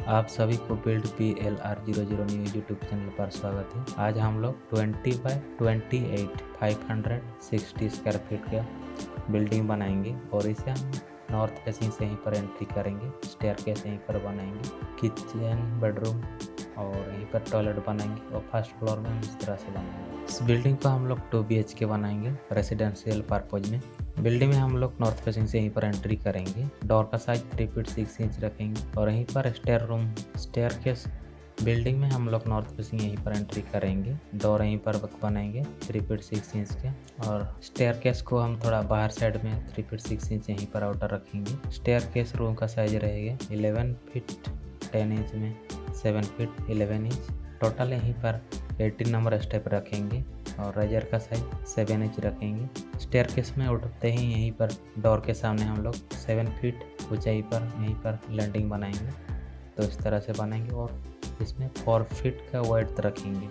आप सभी को build PLR00 news YouTube channel पर स्वागत है। आज हम लोग 20 बाय 28 560 स्क्वायर फीट का बिल्डिंग बनाएंगे और इसे हम नॉर्थ फेसिंग से यहीं पर एंट्री करेंगे। स्टेयरकेस यहीं पर बनाएंगे, किचन, बेडरूम और यहीं पर टॉयलेट बनाएंगे और फर्स्ट फ्लोर में हम इस तरह से बनाएंगे। इस बिल्डिंग को हम लोग 2 BHK बनाएंगे रेसिडेंशियल पर्पज में। बिल्डिंग में हम लोग नॉर्थ फेसिंग से यहीं पर एंट्री करेंगे। डोर का साइज 3 फीट 6 इंच रखेंगे और यहीं पर स्टेयर रूम, स्टेयरकेस बिल्डिंग में हम लोग नॉर्थ फेसिंग यहीं पर एंट्री करेंगे। डोर यहीं पर बनाएंगे 3 फीट 6 इंच के और स्टेयरकेस को हम थोड़ा बाहर साइड में 3 फीट 6 इंच यहीं पर आउटर रखेंगे। स्टेयरकेस रूम का साइज रहेगा 11 फीट 10 इंच में 7 फीट 11 इंच। टोटल यहीं पर 18 नंबर स्टेप रखेंगे और रेजर का साइज 7 इंच रखेंगे। स्टेयरकेस में उठते ही यहीं पर डोर के सामने हम लोग 7 फीट ऊंचाई पर यहीं पर लैंडिंग बनाएंगे। तो इस तरह से बनाएंगे और इसमें 4 फीट का वेट रखेंगे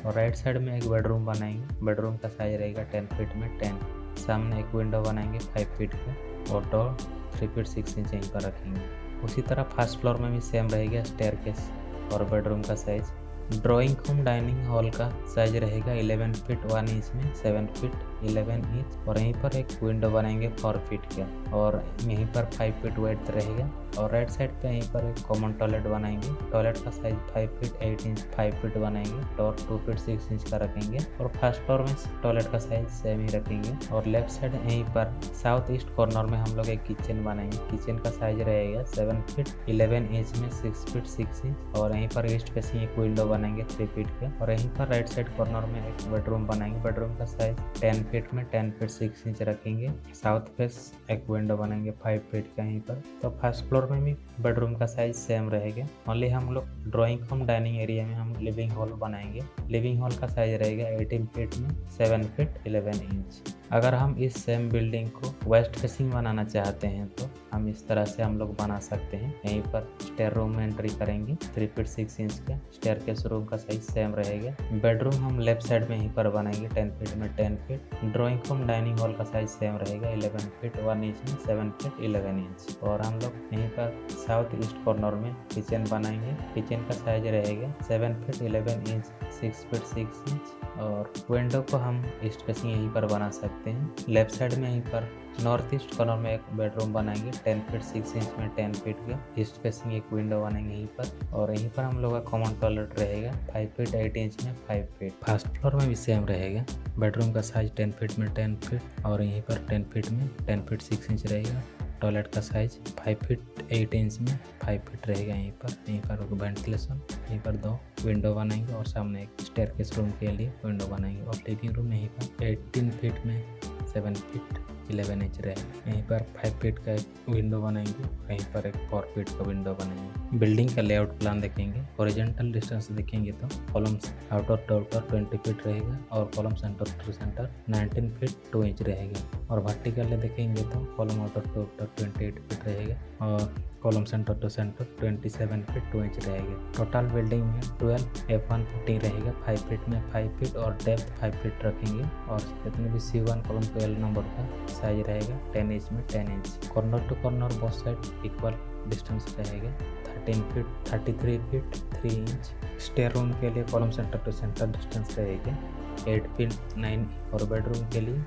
और राइट साइड में एक बेडरूम बनाएंगे। बेडरूम का साइज रहेगा 10 फीट में 10। सामने एक विंडो बनाएंगे 5 फीट का और डोर 3 फीट 6 इंच यहीं पर रखेंगे। उसी तरह फर्स्ट फ्लोर में भी सेम रहेगा स्टेयरकेस और बेडरूम का size. Drawing room dining hall का साइज रहेगा 11 फीट 1 इंच में 7 फीट 11 इंच और यहीं पर एक विंडो बनाएंगे 4 फीट का और यहीं पर 5 फीट वेट रहेगा। और राइट साइड पे यहीं पर एक कॉमन टॉयलेट बनाएंगे। टॉयलेट का साइज 5 फीट 8 इंच 5 फीट बनाएंगे। डोर 2 फीट 6 इंच का रखेंगे और फर्स्ट फ्लोर में टॉयलेट का साइज सेम ही रखेंगे। और लेफ्ट साइड यहीं पर साउथ ईस्ट कॉर्नर में हम लोग एक किचन बनाएंगे। किचन का साइज रहेगा 7 फीट 11 इंच में 6 फीट 6 इंच और यहीं पर ईस्ट फेसिंग एक विंडो बनाएंगे 3 फीट का और यहीं पर राइट साइड कॉर्नर में एक बेडरूम बनाएंगे। बेडरूम का साइज 10 फीट में 10 फीट 6 इंच रखेंगे। साउथ फेस एक विंडो बनाएंगे 5 फीट का यहीं पर। तो फर्स्ट फ्लोर में भी बेडरूम का साइज सेम रहेगा। ओनली हम लोग ड्राइंग रूम डाइनिंग एरिया में हम लिविंग हॉल बनाएंगे। लिविंग हॉल का साइज रहेगा 18 फीट में 7 फीट 11 इंच। अगर हम इस सेम बिल्डिंग को वेस्ट फेसिंग बनाना चाहते हैं तो हम इस तरह से हम लोग बना सकते हैं। यहीं पर स्टेयर रूम में एंट्री करेंगे 3 फीट 6 इंच का। स्टेयरकेस रूम का साइज सेम रहेगा। बेडरूम हम लेफ्ट साइड में यहीं पर बनाएंगे 10 फीट में 10 feet. Drawing room dining hall का साइज सेम रहेगा 11 फीट 1 इंच में 7 फीट 11 इंच। और हम लोग यहीं पर साउथ ईस्ट कॉर्नर में किचन बनाएंगे। किचन का साइज रहेगा 7 फीट 11 इंच 6 फीट 6 इंच और विंडो को हम ईस्ट फेसिंग यहीं पर बना सकते हैं। लेफ्ट साइड में यहीं पर नॉर्थ ईस्ट कॉर्नर में एक बेडरूम बनाएंगे 10 फीट 6 इंच में 10 फीट का। ईस्ट फेसिंग एक विंडो बनाएंगे यहीं पर और यहीं पर हम लोग का कॉमन टॉयलेट रहेगा 5 फीट 8 इंच में 5 फीट। फर्स्ट फ्लोर में भी सेम रहेगा। बेडरूम का साइज 10 फीट में 10 फीट और यहीं पर 10 फीट में 10 फीट 6 इंच रहेगा। टॉयलेट का साइज 5 फीट 8 इंच में 5 फीट रहेगा। यहीं पर वेंटिलेशन, यहीं पर 2 विंडो बनाएंगे और सामने एक स्टेयरकेस रूम के लिए विंडो बनाएंगे और लिविंग रूम यहीं पर 18 फीट में 7 फीट 11 इंच रहेगा। यहीं पर 5 फीट का एक विंडो बनाएंगे, यहीं पर एक 4 फीट का विंडो बनाएंगे। बिल्डिंग का लेआउट प्लान देखेंगे। हॉरिजॉन्टल डिस्टेंस देखेंगे तो columns outer to outer 20 feet रहेगा और column centre to centre 19 feet 2 inch रहेगा। और वर्टिकल देखेंगे तो column outer to outer 28 feet रहेगा और column centre to centre 27 feet 2 inch रहेगा। टोटल बिल्डिंग में 12 F1 फुटिंग रहेगा 5 फीट में 5 फीट और डेप्थ 5 फीट रखेंगे और जितने भी C1 कॉलम 12 नंबर का साइज रहेगा 10 इंच में 10 inch. Corner to corner both side equal distance रहेगा 13 feet 33 feet 3 inch. Stair room के लिए column centre to centre distance रहेगा 8 फीट 9 और बेडरूम के लिए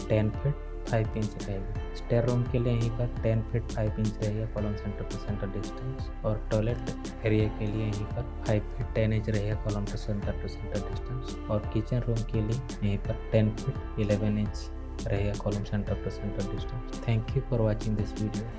10 फीट 5 इंच रहेगा। स्टेयर रूम के लिए यहीं पर 10 फीट 5 इंच रहेगा column centre to centre distance और टॉयलेट एरिया के लिए यहीं पर 5 फीट 10 इंच रहेगा कॉलम टू सेंटर डिस्टेंस और किचन रूम के लिए यहीं पर 10 फीट 11 इंच रहेगा column centre to centre distance. Thank you for watching this video.